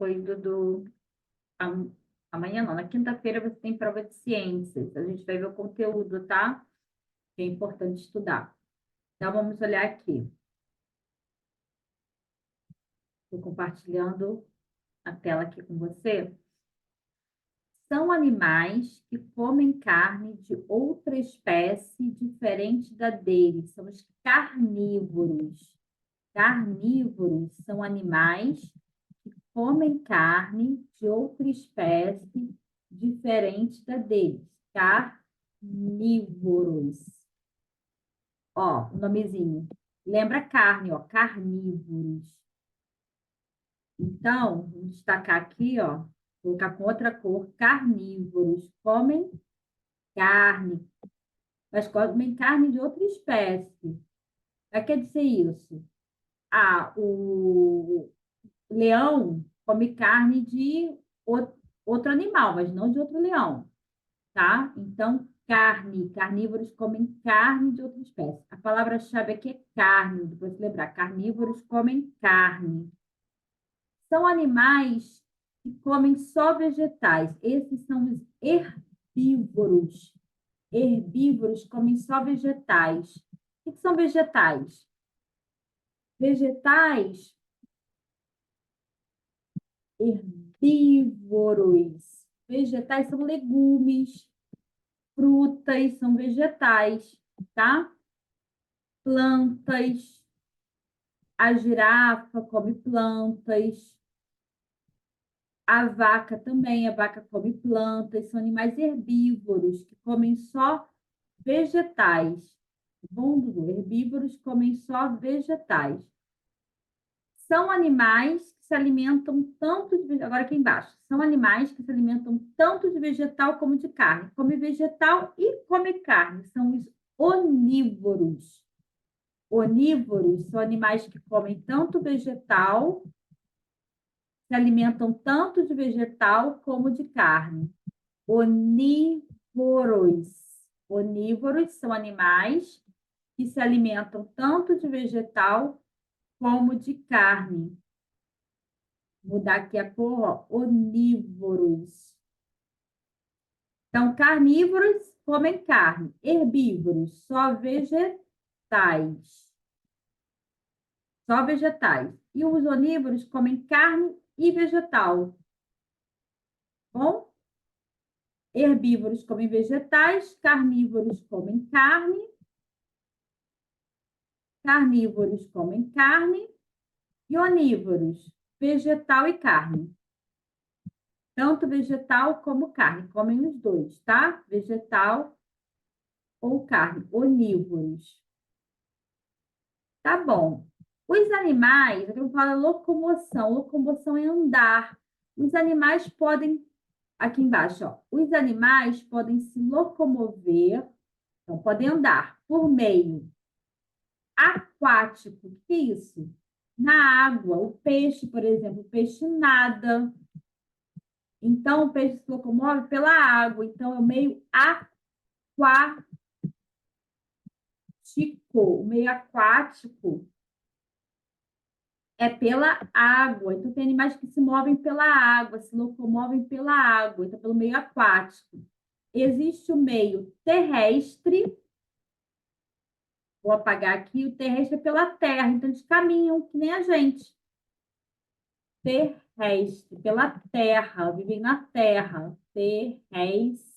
foi am- amanhã não, na quinta-feira você tem prova de ciências. A gente vai ver o conteúdo, tá? Que é importante estudar. Então, vamos olhar aqui. Estou compartilhando a tela aqui com você. São animais que comem carne de outra espécie diferente da deles. São os carnívoros. Carnívoros são animais que comem carne de outra espécie diferente da deles. Carnívoros. Ó, o nomezinho. Lembra carne, ó, carnívoros. Então, vou destacar aqui, ó, colocar com outra cor, carnívoros. Comem carne, mas comem carne de outra espécie. O que quer dizer isso? Ah, o leão come carne de outro animal, mas não de outro leão, tá? Então, carne, carnívoros comem carne de outra espécie. A palavra-chave aqui é carne, depois de lembrar, carnívoros comem carne. São animais que comem só vegetais. Esses são os herbívoros. Herbívoros comem só vegetais. O que são vegetais? Vegetais herbívoros. Vegetais são legumes, frutas são vegetais, tá? Plantas. A girafa come plantas. A vaca também, a vaca come plantas. São animais herbívoros que comem só vegetais. Bom, Dudu? Herbívoros comem só vegetais. São animais que se alimentam tanto de... Agora aqui embaixo. São animais que se alimentam tanto de vegetal como de carne. Come vegetal e come carne. São os onívoros. Onívoros são animais que comem tanto vegetal, se alimentam tanto de vegetal como de carne. Onívoros. Onívoros são animais que se alimentam tanto de vegetal como de carne. Vou mudar aqui a cor, ó, onívoros. Então, carnívoros comem carne, herbívoros, só vegetais. Só vegetais. E os onívoros comem carne e vegetal. Bom? Herbívoros comem vegetais, carnívoros comem carne. Carnívoros comem carne e onívoros, vegetal e carne. Tanto vegetal como carne, comem os dois, tá? Vegetal ou carne, onívoros. Tá bom. Os animais, aqui eu falo locomoção, locomoção é andar. Os animais podem, aqui embaixo, ó, os animais podem se locomover, então podem andar por meio aquático. O que é isso? Na água, o peixe, por exemplo, o peixe nada. Então, o peixe se locomove pela água. Então, é o meio aquático. O meio aquático é pela água. Então, tem animais que se movem pela água, se locomovem pela água. Então, pelo meio aquático. Existe o meio terrestre. Vou apagar aqui. O terrestre é pela terra. Então, eles caminham que nem a gente. Terrestre, pela terra, vivem na terra. Terrestre.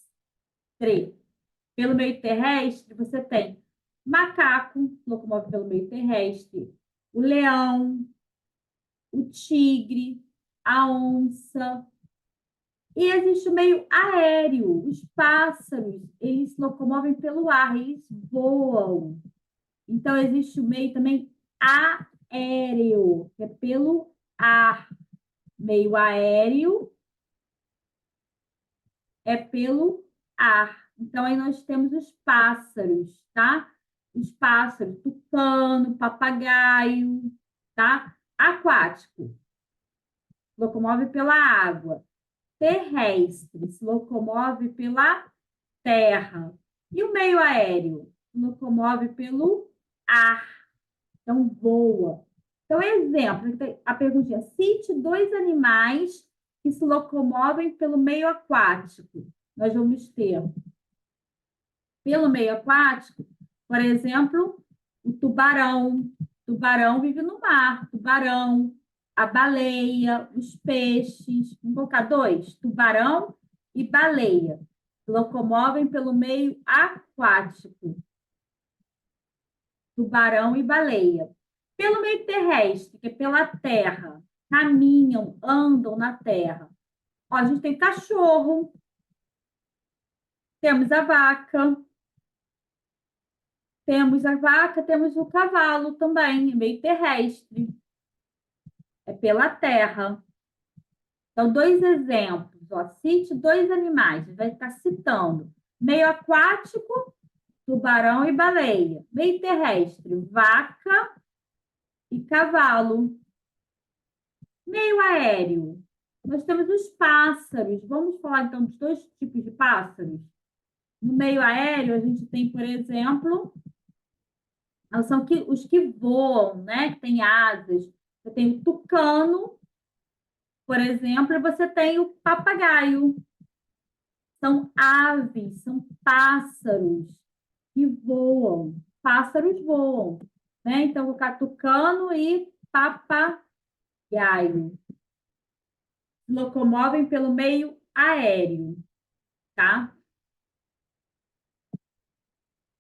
Pelo meio terrestre, você tem macaco, locomove pelo meio terrestre, o leão, o tigre, a onça. E existe o meio aéreo, os pássaros, eles se locomovem pelo ar, eles voam. Então, existe o meio também aéreo, que é pelo ar. Meio aéreo é pelo ar. Então, aí nós temos os pássaros, tá? Os pássaros, tucano, papagaio, tá? Aquático, locomove pela água. Terrestre, se locomove pela terra. E o meio aéreo? Locomove pelo ar. Então, voa. Então, exemplo, a pergunta é: cite dois animais que se locomovem pelo meio aquático. Nós vamos ter, pelo meio aquático, por exemplo, o tubarão. Tubarão vive no mar. Tubarão, a baleia, os peixes. Vamos colocar dois: tubarão e baleia. Se locomovem pelo meio aquático. Tubarão e baleia. Pelo meio terrestre, que é pela terra, caminham, andam na terra. Ó, a gente tem cachorro, temos temos o cavalo também, meio terrestre, é pela terra. Então, dois exemplos, ó, cite dois animais, vai estar citando meio aquático, tubarão e baleia, meio terrestre, vaca e cavalo. Meio aéreo, nós temos os pássaros. Vamos falar então dos dois tipos de pássaros? No meio aéreo, a gente tem, por exemplo, são os que voam, né? Que têm asas. Você tem o tucano, por exemplo, e você tem o papagaio. São aves, são pássaros que voam. Pássaros voam, né? Então, vou colocar tucano e papagaio. Locomovem pelo meio aéreo, tá?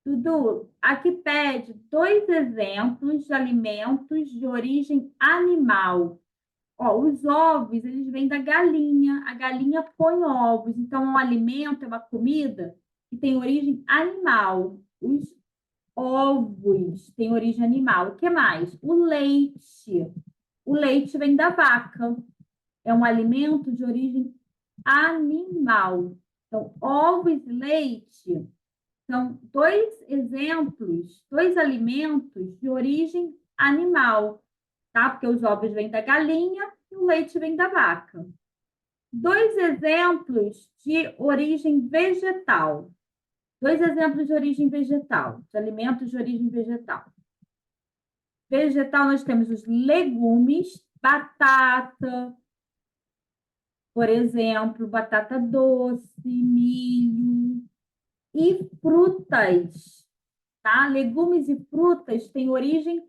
Dudu, aqui pede dois exemplos de alimentos de origem animal. Ó, os ovos, eles vêm da galinha. A galinha põe ovos. Então, é um alimento, é uma comida que tem origem animal. Os ovos têm origem animal. O que mais? O leite. O leite vem da vaca. É um alimento de origem animal. Então, ovos e leite são dois exemplos, dois alimentos de origem animal, tá? Porque os ovos vêm da galinha e o leite vem da vaca. Dois exemplos de origem vegetal. Dois exemplos de origem vegetal, de alimentos de origem vegetal. Vegetal, nós temos os legumes, batata, por exemplo, batata doce, milho e frutas, tá? Legumes e frutas têm origem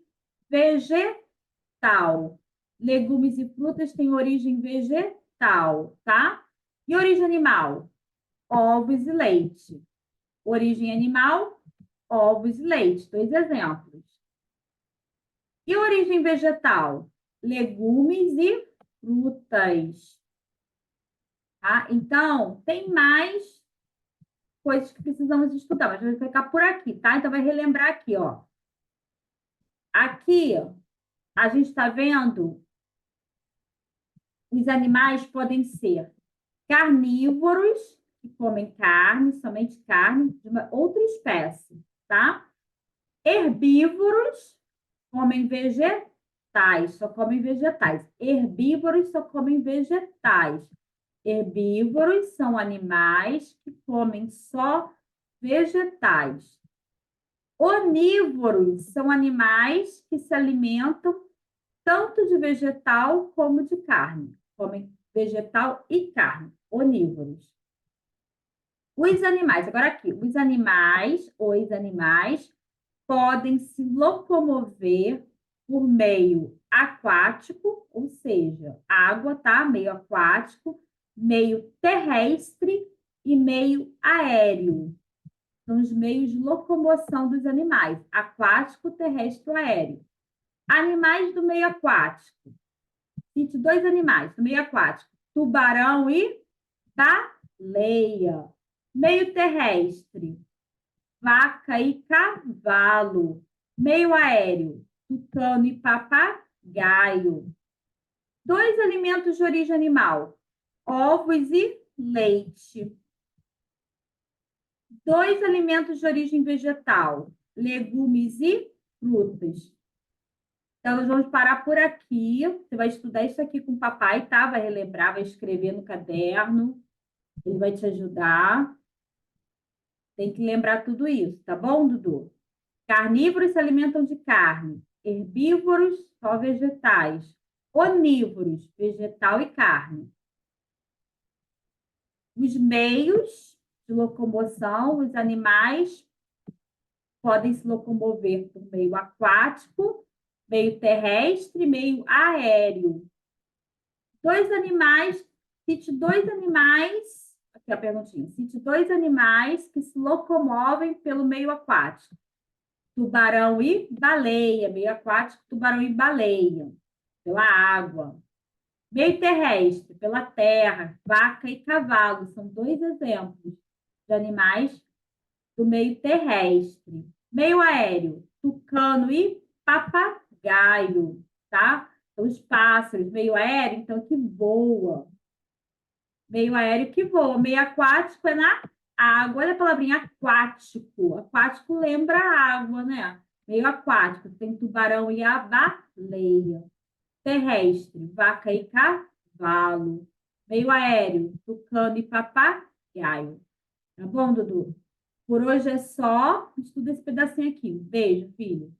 vegetal. Legumes e frutas têm origem vegetal, tá? E origem animal? Ovos e leite. Origem animal, ovos e leite. Dois exemplos. E origem vegetal? Legumes e frutas. Tá? Então, tem mais coisas que precisamos estudar, mas vai ficar por aqui, tá? Então, vai relembrar aqui, ó. Aqui, a gente está vendo os animais podem ser carnívoros, que comem carne, somente carne, de uma outra espécie, tá? Herbívoros, comem vegetais, só comem vegetais. Herbívoros só comem vegetais. Herbívoros são animais que comem só vegetais. Onívoros são animais que se alimentam tanto de vegetal como de carne. Comem vegetal e carne, onívoros. Os animais, agora aqui, os animais podem se locomover por meio aquático, ou seja, água, tá? Meio aquático, meio terrestre e meio aéreo. São os meios de locomoção dos animais, aquático, terrestre ou aéreo. Animais do meio aquático. Cite dois animais do meio aquático: tubarão e baleia. Meio terrestre: vaca e cavalo. Meio aéreo: tucano e papagaio. Dois alimentos de origem animal: ovos e leite. Dois alimentos de origem vegetal: legumes e frutas. Então, nós vamos parar por aqui. Você vai estudar isso aqui com o papai, tá? Vai relembrar, vai escrever no caderno. Ele vai te ajudar. Tem que lembrar tudo isso, tá bom, Dudu? Carnívoros se alimentam de carne. herbívoros, só vegetais. Onívoros, vegetal e carne. Os meios de locomoção, os animais podem se locomover por meio aquático, meio terrestre, meio aéreo. Cite dois animais, aqui a perguntinha, cite dois animais que se locomovem pelo meio aquático. Tubarão e baleia, meio aquático, tubarão e baleia, pela água. Meio terrestre, pela terra, vaca e cavalo, são dois exemplos de animais do meio terrestre. Meio aéreo, tucano e papagaio, tá? Então, os pássaros, meio aéreo, então, que voa. Meio aéreo que voa. Meio aquático é na água. Olha a palavrinha aquático. Aquático lembra água, né? Meio aquático. Tem tubarão e a baleia. Terrestre, vaca e cavalo. Meio aéreo, tucano e papagaio. Tá bom, Dudu? Por hoje é só. Estuda esse pedacinho aqui. Beijo, filho.